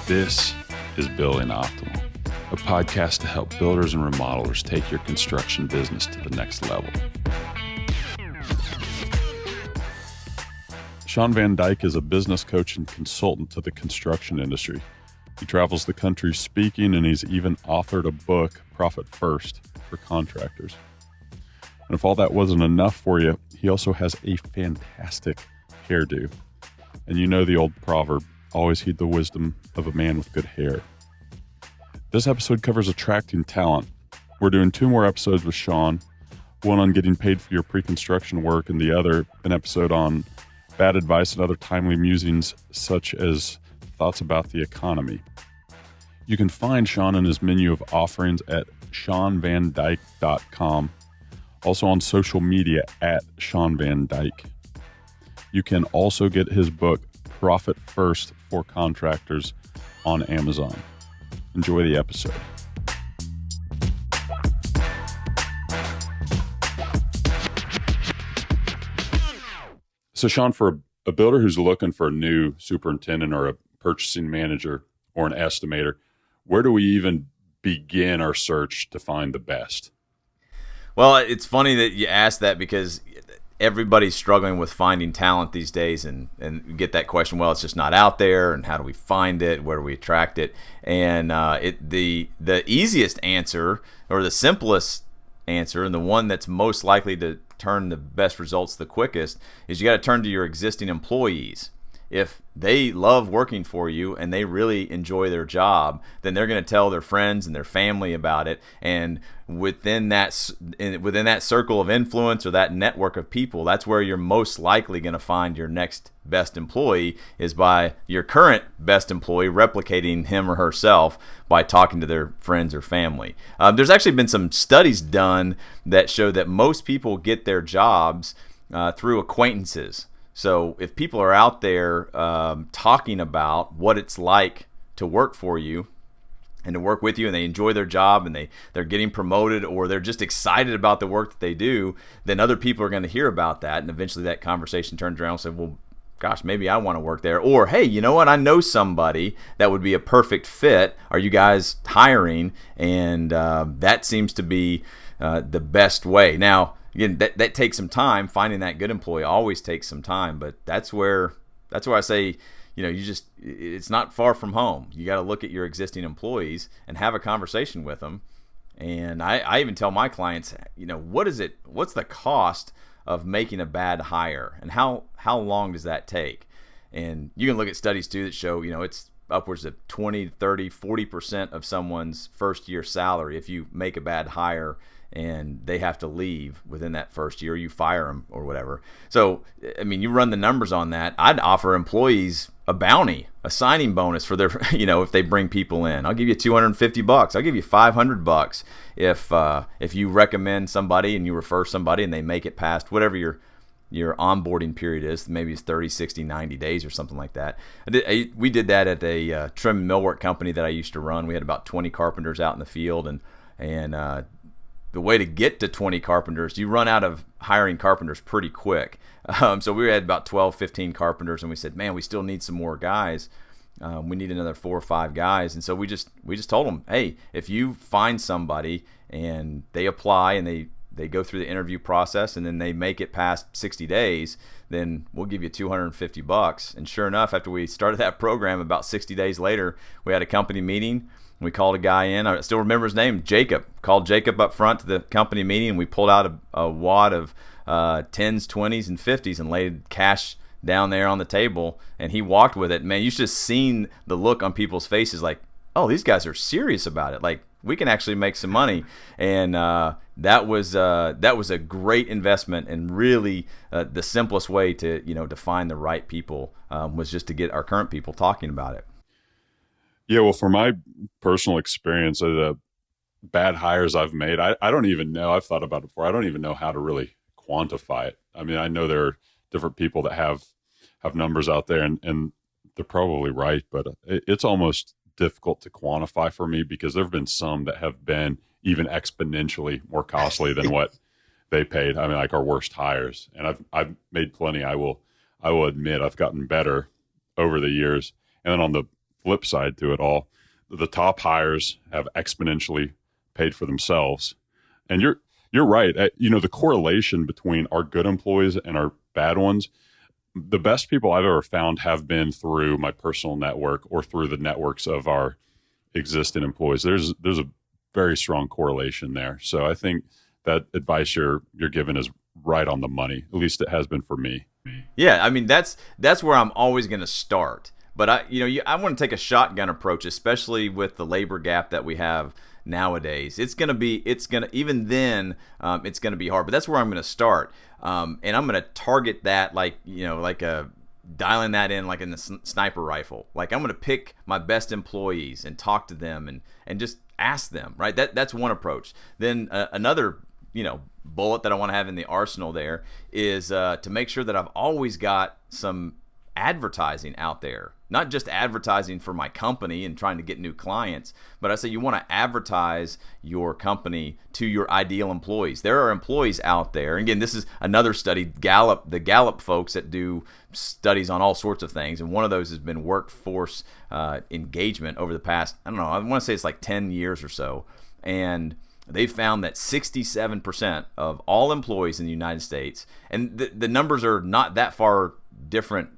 This is Building Optimal, a podcast to help builders and remodelers take your construction business to the next level. Shawn Van Dyke is a business coach and consultant to the construction industry. He travels the country speaking, and he's even authored a book, Profit First, for contractors. And if all that wasn't enough for you, he also has a fantastic hairdo. And you know the old proverb, always heed the wisdom of a man with good hair. This episode covers attracting talent. We're doing 2 more episodes with Shawn, one on getting paid for your pre-construction work, and the other an episode on bad advice and other timely musings such as thoughts about the economy. You can find Shawn and his menu of offerings at ShawnVanDyke.com, also on social media at Shawn Van Dyke. You can also get his book, Profit First for Contractors, on Amazon. Enjoy the episode. So Shawn, for a builder who's looking for a new superintendent or a purchasing manager or an estimator, where do we even begin our search to find the best? Well, it's funny that you ask that because everybody's struggling with finding talent these days, and you get that question, well, it's just not out there, and how do we find it? Where do we attract it? And the easiest answer, or the simplest answer, and the one that's most likely to turn the best results the quickest, is you got to turn to your existing employees. If they love working for you and they really enjoy their job, then they're going to tell their friends and their family about it. And within that circle of influence or that network of people, that's where you're most likely going to find your next best employee, is by your current best employee replicating him or herself by talking to their friends or family. There's actually been some studies done that show that most people get their jobs through acquaintances. So if people are out there talking about what it's like to work for you and to work with you, and they enjoy their job, and they're getting promoted, or they're just excited about the work that they do, then other people are going to hear about that, and eventually that conversation turns around and says, well, gosh, maybe I want to work there. Or, hey, you know what? I know somebody that would be a perfect fit. Are you guys hiring? And that seems to be the best way. Now, again, that takes some time. Finding that good employee always takes some time, but that's where I say, it's not far from home. You got to look at your existing employees and have a conversation with them. And I even tell my clients, what's the cost of making a bad hire, and how long does that take? And you can look at studies too that show, it's upwards of 20, 30, 40% of someone's first year salary if you make a bad hire and they have to leave within that first year, you fire them or whatever. So, I mean, you run the numbers on that. I'd offer employees a bounty, a signing bonus for their, if they bring people in. I'll give you $250. I'll give you $500 if you recommend somebody and you refer somebody and they make it past whatever your onboarding period is. Maybe it's 30, 60, 90 days or something like that. We did that at a trim and millwork company that I used to run. We had about 20 carpenters out in the field, and the way to get to 20 carpenters, you run out of hiring carpenters pretty quick. So we had about 12, 15 carpenters, and we said, man, we still need some more guys. We need another 4 or 5 guys. And so we just told them, hey, if you find somebody and they apply and they go through the interview process and then they make it past 60 days, then we'll give you $250. And sure enough, after we started that program, about 60 days later, we had a company meeting. We called a guy in. I still remember his name, Jacob. Called Jacob up front to the company meeting, and we pulled out a wad of 10s, 20s, and 50s and laid cash down there on the table, and he walked with it. Man, you should have seen the look on people's faces like, oh, these guys are serious about it. Like, we can actually make some money. And that was a great investment, and really the simplest way to find the right people was just to get our current people talking about it. Yeah, well, for my personal experience of the bad hires I've made, I don't even know. I've thought about it before. I don't even know how to really quantify it. I mean, I know there are different people that have numbers out there, and they're probably right, but it's almost difficult to quantify for me, because there have been some that have been even exponentially more costly than what they paid. I mean, like our worst hires, and I've made plenty. I will admit I've gotten better over the years. And then on the flip side to it all, the top hires have exponentially paid for themselves. And you're right. The correlation between our good employees and our bad ones, the best people I've ever found have been through my personal network or through the networks of our existing employees. There's a very strong correlation there. So I think that advice you're giving is right on the money. At least it has been for me. Yeah, I mean that's where I'm always going to start. But I want to take a shotgun approach, especially with the labor gap that we have nowadays. It's gonna be hard. But that's where I'm going to start, and I'm going to target that like dialing that in like in the sniper rifle. Like I'm going to pick my best employees and talk to them and just ask them. Right. That's one approach. Then another bullet that I want to have in the arsenal there is to make sure that I've always got some advertising out there, not just advertising for my company and trying to get new clients, but I say you want to advertise your company to your ideal employees. There are employees out there. And again, this is another study, the Gallup folks that do studies on all sorts of things. And one of those has been workforce engagement over the past, I want to say it's like 10 years or so. And they found that 67% of all employees in the United States, and the numbers are not that far different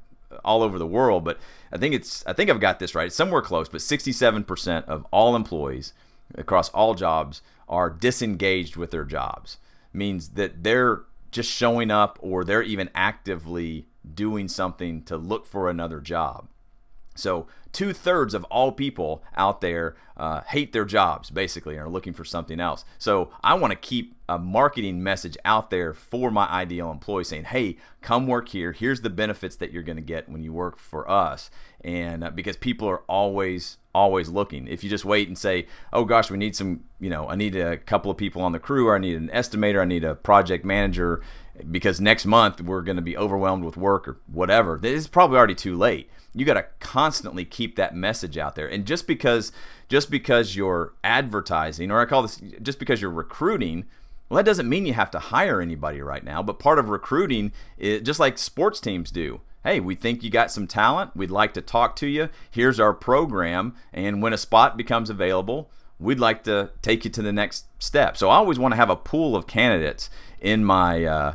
all over the world, but I think I've got this right. It's somewhere close, but 67% of all employees across all jobs are disengaged with their jobs. Means that they're just showing up or they're even actively doing something to look for another job. So 2/3 of all people out there hate their jobs, basically, and are looking for something else. So I want to keep a marketing message out there for my ideal employee saying, hey, come work here. Here's the benefits that you're going to get when you work for us. And because people are always looking. If you just wait and say, oh gosh, we need some, I need a couple of people on the crew, or I need an estimator, I need a project manager, because next month we're going to be overwhelmed with work or whatever, it's probably already too late. You got to constantly keep that message out there. And just because you're advertising, or I call this just because you're recruiting, well, that doesn't mean you have to hire anybody right now. But part of recruiting is just like sports teams do. Hey, we think you got some talent. We'd like to talk to you. Here's our program. And when a spot becomes available, we'd like to take you to the next step. So I always want to have a pool of candidates in my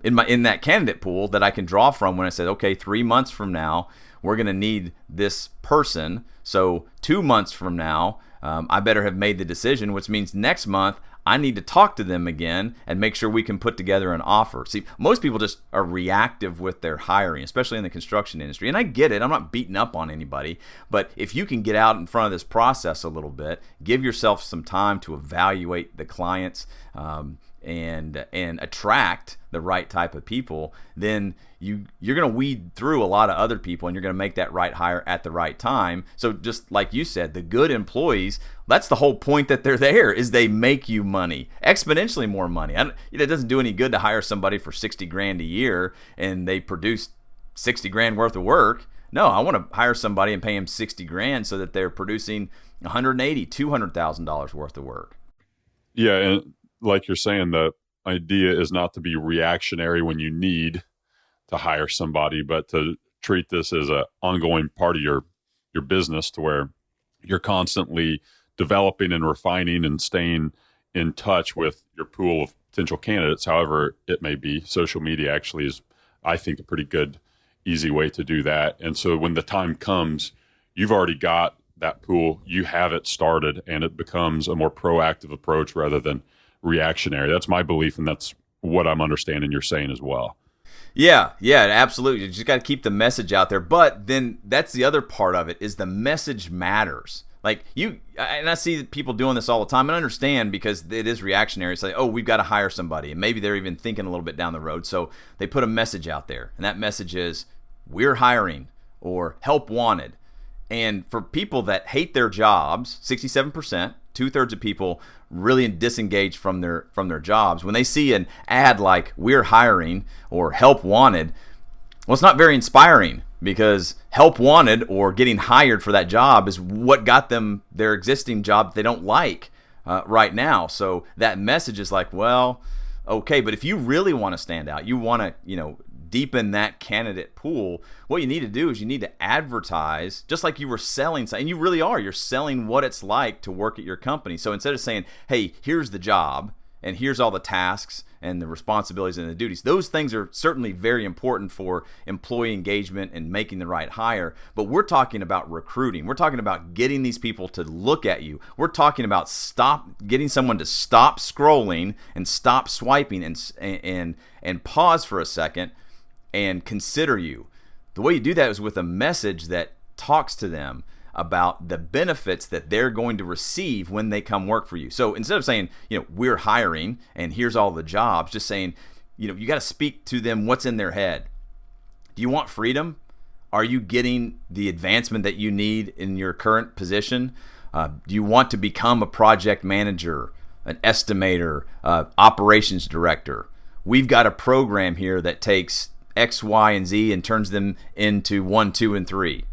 in that candidate pool that I can draw from when I said, okay, 3 months from now, we're going to need this person. So 2 months from now, I better have made the decision, which means next month I need to talk to them again and make sure we can put together an offer. See, most people just are reactive with their hiring, especially in the construction industry. And I get it. I'm not beating up on anybody. But if you can get out in front of this process a little bit, give yourself some time to evaluate the clients and attract the right type of people, then you're going to weed through a lot of other people, and you're going to make that right hire at the right time. So just like you said, the good employees, that's the whole point that they're there, is they make you money, exponentially more money. It doesn't do any good to hire somebody for $60,000 a year and they produce $60,000 worth of work. No, I want to hire somebody and pay them $60,000 so that they're producing $180,000, $200,000 worth of work. Yeah, and like you're saying, the idea is not to be reactionary when you need to hire somebody, but to treat this as an ongoing part of your business, to where you're constantly developing and refining and staying in touch with your pool of potential candidates, however it may be. Social media actually is, I think, a pretty good, easy way to do that. And so when the time comes, you've already got that pool, you have it started, and it becomes a more proactive approach rather than reactionary. That's my belief, and that's what I'm understanding you're saying as well. Yeah, absolutely. You just got to keep the message out there. But then that's the other part of it, is the message matters. Like and I see people doing this all the time, and I understand, because it is reactionary. It's like, oh, we've got to hire somebody, and maybe they're even thinking a little bit down the road. So they put a message out there, and that message is, we're hiring, or help wanted. And for people that hate their jobs, 67%, 2/3 of people really disengaged from their jobs. When they see an ad like "we're hiring" or "help wanted," well, it's not very inspiring, because help wanted or getting hired for that job is what got them their existing job that they don't like right now. So that message is like, well, okay. But if you really want to stand out, you want to, deepen that candidate pool, what you need to do is you need to advertise just like you were selling, and you really are. You're selling what it's like to work at your company. So instead of saying, hey, here's the job and here's all the tasks and the responsibilities and the duties, those things are certainly very important for employee engagement and making the right hire. But we're talking about recruiting. We're talking about getting these people to look at you. We're talking about getting someone to stop scrolling and stop swiping and pause for a second and consider you. The way you do that is with a message that talks to them about the benefits that they're going to receive when they come work for you. So instead of saying, we're hiring and here's all the jobs, just saying, you got to speak to them what's in their head. Do you want freedom? Are you getting the advancement that you need in your current position? Do you want to become a project manager, an estimator, operations director? We've got a program here that takes X, Y, and Z and turns them into 1, 2, and 3.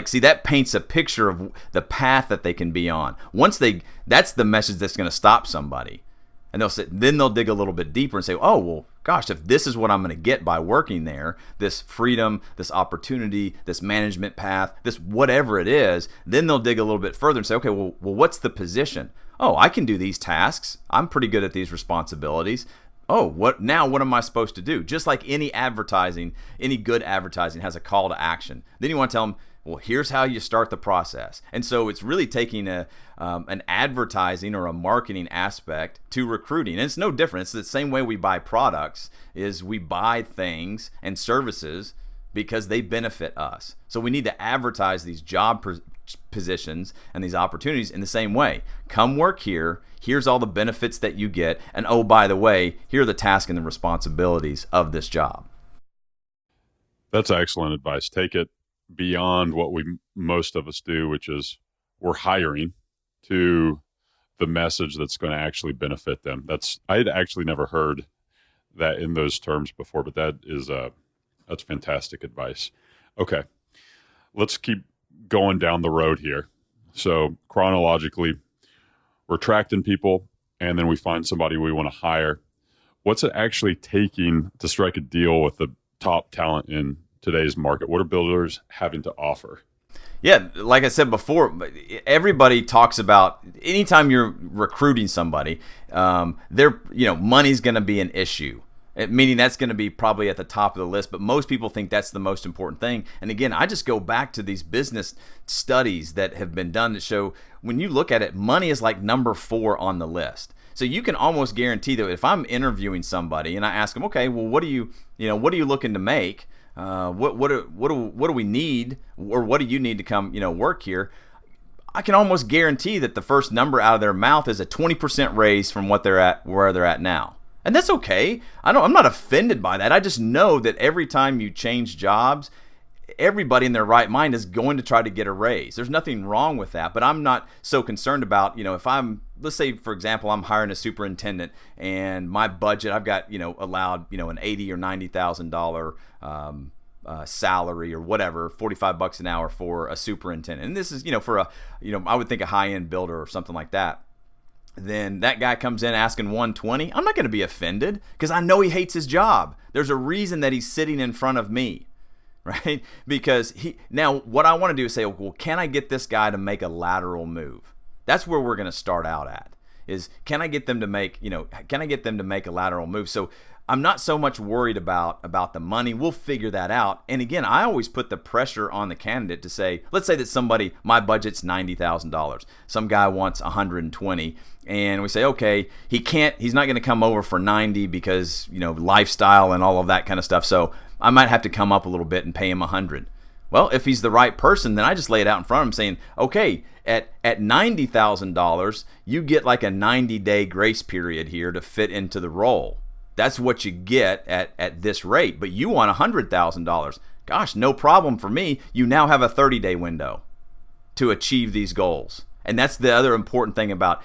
See, that paints a picture of the path that they can be on. That's the message that's going to stop somebody. And then they'll dig a little bit deeper and say, oh, well, gosh, if this is what I'm going to get by working there, this freedom, this opportunity, this management path, this whatever it is, then they'll dig a little bit further and say, okay, well, what's the position? Oh, I can do these tasks. I'm pretty good at these responsibilities. Oh, what am I supposed to do? Just like any advertising, any good advertising has a call to action. Then you want to tell them, well, here's how you start the process. And so it's really taking an advertising or a marketing aspect to recruiting. And it's no different. It's the same way we buy products, is we buy things and services because they benefit us. So we need to advertise these job positions and these opportunities in the same way. Come work here. Here's all the benefits that you get. And oh, by the way, here are the tasks and the responsibilities of this job. That's excellent advice. Take it beyond what most of us do, which is we're hiring, to the message that's going to actually benefit them. I had actually never heard that in those terms before, but that's fantastic advice. Okay, let's keep going down the road here. So chronologically, we're attracting people, and then we find somebody we want to hire. What's it actually taking to strike a deal with the top talent in today's market? What are builders having to offer? Yeah, like I said before, everybody talks about anytime you're recruiting somebody, money's going to be an issue. Meaning that's going to be probably at the top of the list, but most people think that's the most important thing. And again, I just go back to these business studies that have been done that show when you look at it, money is like number 4 on the list. So you can almost guarantee that if I'm interviewing somebody and I ask them, okay, well, what are you looking to make? What do we need, or what do you need to come, work here? I can almost guarantee that the first number out of their mouth is a 20% raise from where they're at now. And that's okay. I'm not offended by that. I just know that every time you change jobs, everybody in their right mind is going to try to get a raise. There's nothing wrong with that, but I'm not so concerned about, if let's say, for example, I'm hiring a superintendent and my budget, I've got, allowed, an $80,000 or $90,000 salary or whatever, $45 an hour for a superintendent. And this is, for I would think a high-end builder or something like that. Then that guy comes in asking 120, I'm not going to be offended because I know he hates his job. There's a reason that he's sitting in front of me, right? Because now what I want to do is say, well, can I get this guy to make a lateral move? That's where we're going to start out at, is can I get them to make a lateral move? So I'm not so much worried about the money. We'll figure that out. And again, I always put the pressure on the candidate to say, let's say that my budget's $90,000. Some guy wants 120, and we say, okay, he's not going to come over for 90 because, lifestyle and all of that kind of stuff. So I might have to come up a little bit and pay him 100. Well, if he's the right person, then I just lay it out in front of him saying, okay, at $90,000, you get like a 90-day grace period here to fit into the role. That's what you get at this rate, but you want $100,000. Gosh, no problem for me. You now have a 30-day window to achieve these goals. And that's the other important thing about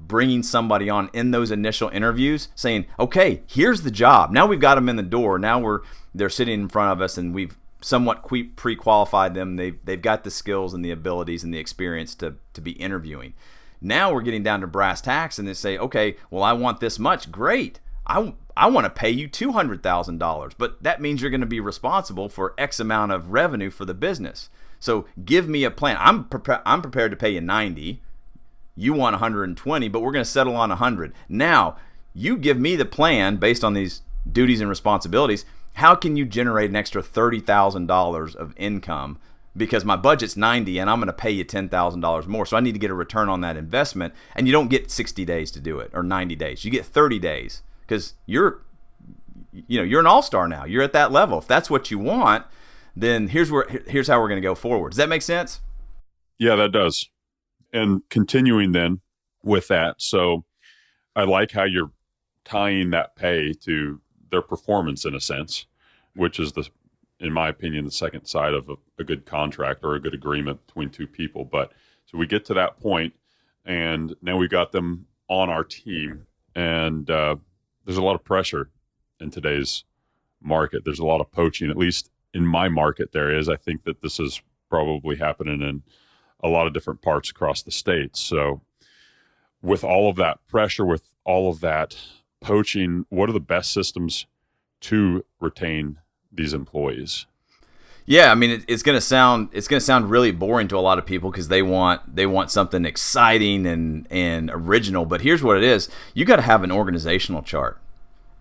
bringing somebody on in those initial interviews, saying, okay, here's the job. Now we've got them in the door. Now they're sitting in front of us, and we've somewhat pre-qualified them. They've got the skills and the abilities and the experience to be interviewing. Now we're getting down to brass tacks, and they say, okay, well, I want this much. Great. I want to pay you $200,000, but that means you're going to be responsible for X amount of revenue for the business. So give me a plan. I'm prepared to pay you 90. You want 120, but we're going to settle on 100. Now, you give me the plan based on these duties and responsibilities. How can you generate an extra $30,000 of income? Because my budget's 90 and I'm going to pay you $10,000 more. So I need to get a return on that investment. And you don't get 60 days to do it or 90 days. You get 30 days because you're an all-star now. You're at that level. If that's what you want, then here's how we're going to go forward. Does that make sense? Yeah, that does. And continuing then with that, so I like how you're tying that pay to their performance in a sense, which is in my opinion, the second side of a good contract or a good agreement between two people. But so we get to that point, and now we got them on our team, and there's a lot of pressure in today's market. There's a lot of poaching, at least in my market there is. I think that this is probably happening in a lot of different parts across the state. So with all of that pressure, with all of that poaching, what are the best systems to retain these employees? Yeah, I mean, it's gonna sound really boring to a lot of people because they want something exciting and original. But here's what it is: you got to have an organizational chart.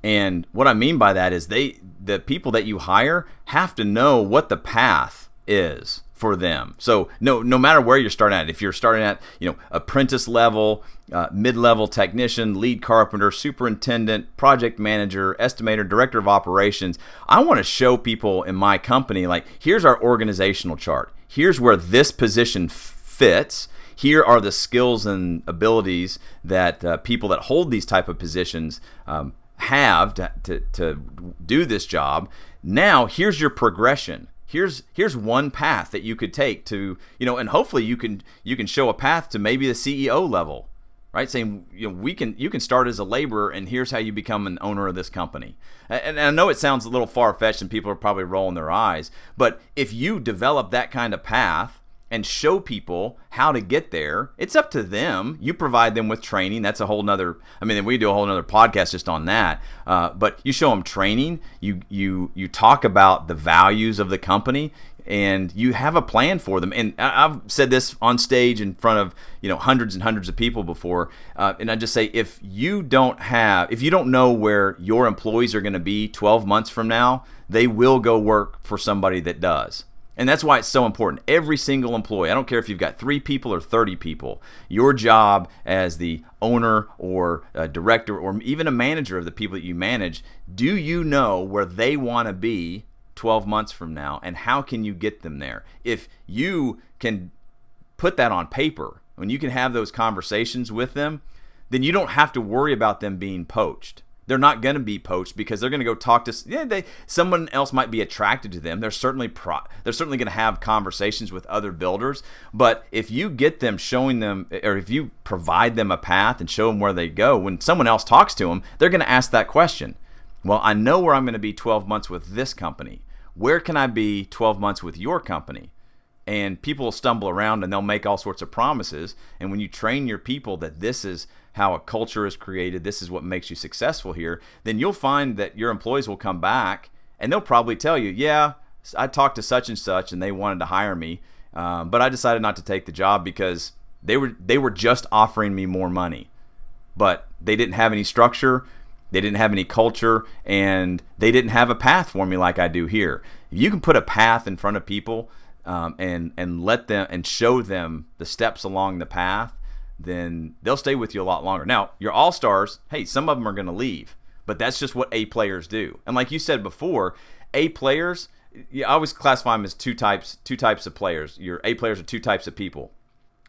And what I mean by that is the people that you hire have to know what the path is for them. So no matter where you're starting at, if you're starting at apprentice level, mid-level technician, lead carpenter, superintendent, project manager, estimator, director of operations, I want to show people in my company, like, here's our organizational chart. Here's where this position fits. Here are the skills and abilities that people that hold these type of positions have to do this job. Now, here's your progression. Here's one path that you could take to, and hopefully you can show a path to maybe the CEO level, right? Saying, you can start as a laborer, and here's how you become an owner of this company. And I know it sounds a little far-fetched and people are probably rolling their eyes, but if you develop that kind of path and show people how to get there, it's up to them. You provide them with training. That's a whole nother, we do a whole nother podcast just on that. But you show them training, you talk about the values of the company, and you have a plan for them. And I've said this on stage in front of hundreds and hundreds of people before, and I just say, if you don't know where your employees are going to be 12 months from now, they will go work for somebody that does. And that's why it's so important. Every single employee, I don't care if you've got 3 people or 30 people, your job as the owner or a director or even a manager of the people that you manage, do you know where they want to be 12 months from now, and how can you get them there? If you can put that on paper, when you can have those conversations with them, then you don't have to worry about them being poached. They're not going to be poached because they're going to go talk to someone else. Might be attracted to them. They're certainly going to have conversations with other builders. But if you get them, showing them, or if you provide them a path and show them where they go, when someone else talks to them, they're going to ask that question. Well, I know where I'm going to be 12 months with this company. Where can I be 12 months with your company? And people will stumble around and they'll make all sorts of promises. And when you train your people that this is how a culture is created, this is what makes you successful here, then you'll find that your employees will come back and they'll probably tell you, yeah, I talked to such and such and they wanted to hire me, but I decided not to take the job because they were just offering me more money. But they didn't have any structure, they didn't have any culture, and they didn't have a path for me like I do here. If you can put a path in front of people, and let them and show them the steps along the path, then they'll stay with you a lot longer. Now, your all-stars, hey, some of them are going to leave, but that's just what A players do. And like you said before, A players, I always classify them as two types of players. Your A players are 2 types of people.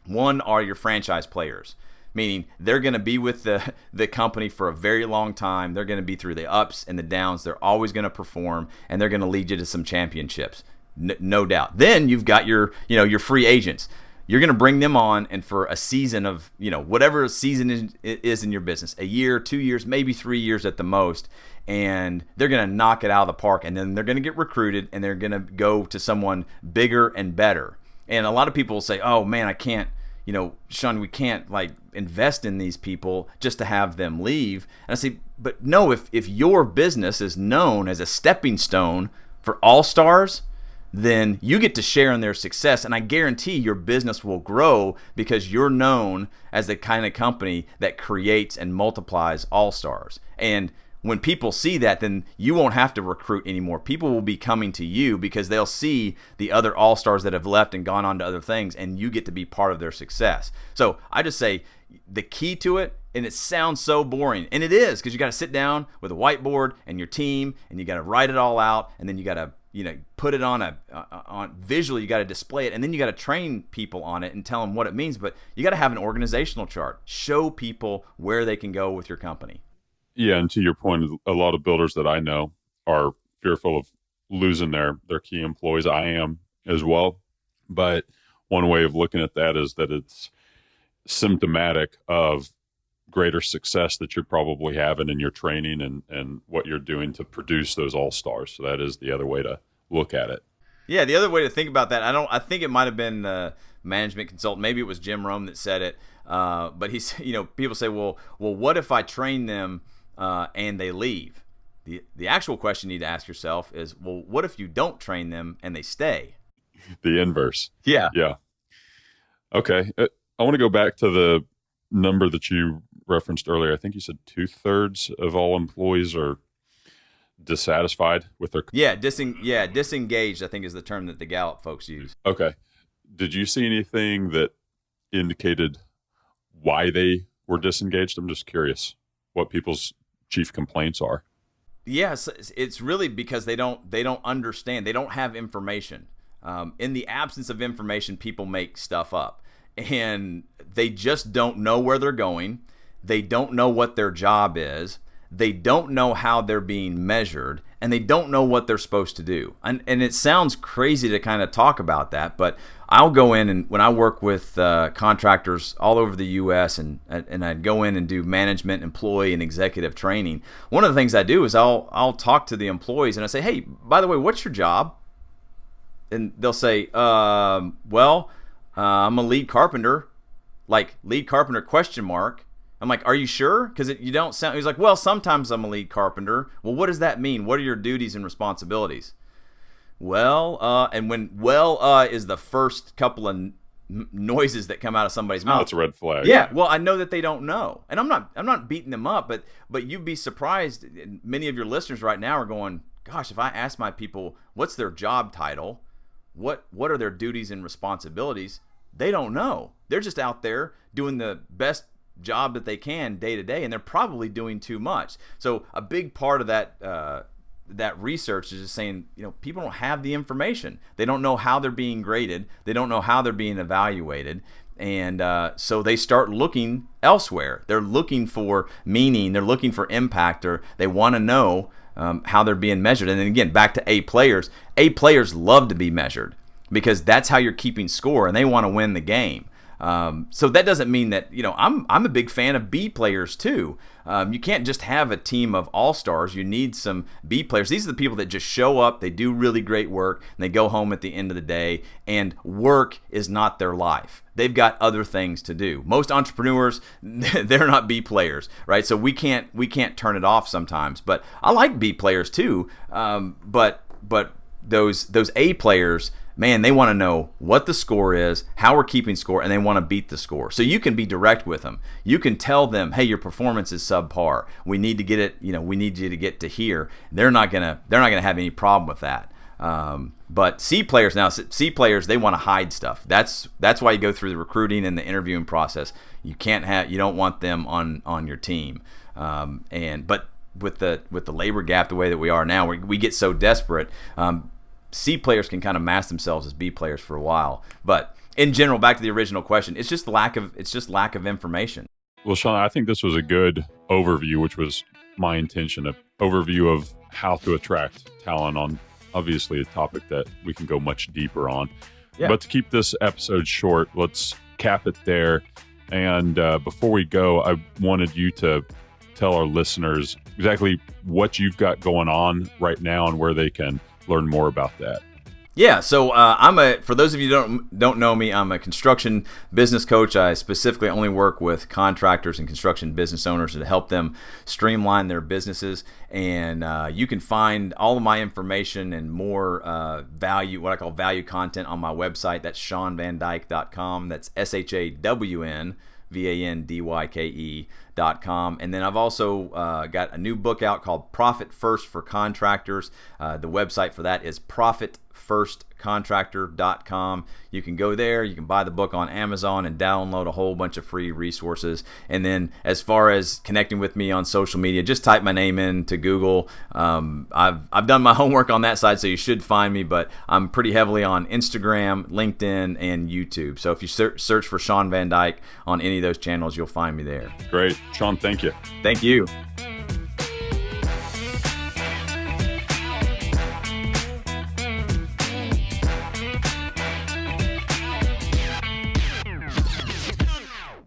One are your franchise players, meaning they're going to be with the company for a very long time. They're going to be through the ups and the downs. They're always going to perform, and they're going to lead you to some championships. No doubt. Then you've got your free agents. You're going to bring them on, and for a season of, whatever season is in your business, a year, 2 years, maybe 3 years at the most, and they're going to knock it out of the park, and then they're going to get recruited, and they're going to go to someone bigger and better. And a lot of people will say, oh man, I can't, Shawn, we can't invest in these people just to have them leave. And I say, But no, if your business is known as a stepping stone for all-stars, then you get to share in their success. And I guarantee your business will grow because you're known as the kind of company that creates and multiplies all-stars. And when people see that, then you won't have to recruit anymore. People will be coming to you because they'll see the other all-stars that have left and gone on to other things, and you get to be part of their success. So I just say the key to it, and it sounds so boring, and it is, because you got to sit down with a whiteboard and your team, and you got to write it all out, and then you got to put it on on visually. You got to display it, and then you got to train people on it and tell them what it means. But you got to have an organizational chart. Show people where they can go with your company. Yeah, and to your point, a lot of builders that I know are fearful of losing their key employees. I am as well. But one way of looking at that is that it's symptomatic of greater success that you're probably having in your training and what you're doing to produce those all-stars. So that is the other way to look at it. Yeah, the other way to think about that, I think it might have been management consultant. Maybe it was Jim Rome that said it. But he's, people say, well, what if I train them and they leave? The actual question you need to ask yourself is, well, what if you don't train them and they stay? The inverse. Yeah. Yeah. Okay. I want to go back to the number that you referenced earlier. I think you said 2/3 of all employees are dissatisfied with their. Disengaged, I think, is the term that the Gallup folks use. Okay. Did you see anything that indicated why they were disengaged? I'm just curious what people's chief complaints are. Yes, it's really because they don't understand. They don't have information. In the absence of information, people make stuff up, and they just don't know where they're going. They don't know what their job is. They don't know how they're being measured, and they don't know what they're supposed to do. And it sounds crazy to kind of talk about that, but I'll go in, and when I work with contractors all over the U.S. and I go in and do management, employee, and executive training, one of the things I do is I'll talk to the employees and I say, hey, by the way, what's your job? And they'll say, I'm a lead carpenter, like lead carpenter ? I'm like, are you sure? Because you don't sound. He's like, well, sometimes I'm a lead carpenter. Well, what does that mean? What are your duties and responsibilities? Well, and when is the first couple of noises that come out of somebody's mouth. That's a red flag. Yeah, well, I know that they don't know, and I'm not beating them up, but you'd be surprised. Many of your listeners right now are going, gosh, if I ask my people what's their job title, what are their duties and responsibilities, they don't know. They're just out there doing the best job that they can day to day, and they're probably doing too much. So a big part of that research is just saying, people don't have the information. They don't know how they're being graded. They don't know how they're being evaluated. And so they start looking elsewhere. They're looking for meaning. They're looking for impact, or they want to know how they're being measured. And then again, back to A players. A players love to be measured because that's how you're keeping score, and they want to win the game. So that doesn't mean that, I'm a big fan of B players too. You can't just have a team of all-stars. You need some B players. These are the people that just show up, they do really great work, and they go home at the end of the day, and work is not their life. They've got other things to do. Most entrepreneurs, they're not B players, right? So we can't turn it off sometimes. But I like B players too. But those A players, man, they want to know what the score is, how we're keeping score, and they want to beat the score. So you can be direct with them. You can tell them, hey, your performance is subpar. We need to get it, we need you to get to here. They're not gonna have any problem with that. But C players, they want to hide stuff. That's why you go through the recruiting and the interviewing process. You don't want them on your team. But with the labor gap the way that we are now, we get so desperate. C players can kind of mask themselves as B players for a while, but in general, back to the original question, it's just lack of information. Well, Shawn, I think this was a good overview, which was my intention, an overview of how to attract talent on obviously a topic that we can go much deeper on. Yeah. But to keep this episode short, let's cap it there. And before we go, I wanted you to tell our listeners exactly what you've got going on right now and where they can learn more about that. Yeah, so for those of you who don't know me, I'm a construction business coach. I specifically only work with contractors and construction business owners to help them streamline their businesses. And you can find all of my information and more what I call value content on my website. That's ShawnVanDyke.com. That's ShawnVanDyke.com. And then I've also got a new book out called Profit First for Contractors. The website for that is ProfitFirstContractor.com. You can go there, you can buy the book on Amazon and download a whole bunch of free resources. And then as far as connecting with me on social media, just type my name into Google. I've done my homework on that side, so you should find me, but I'm pretty heavily on Instagram, LinkedIn, and YouTube. So if you search for Shawn Van Dyke on any of those channels, you'll find me there. Great. Shawn, thank you. Thank you.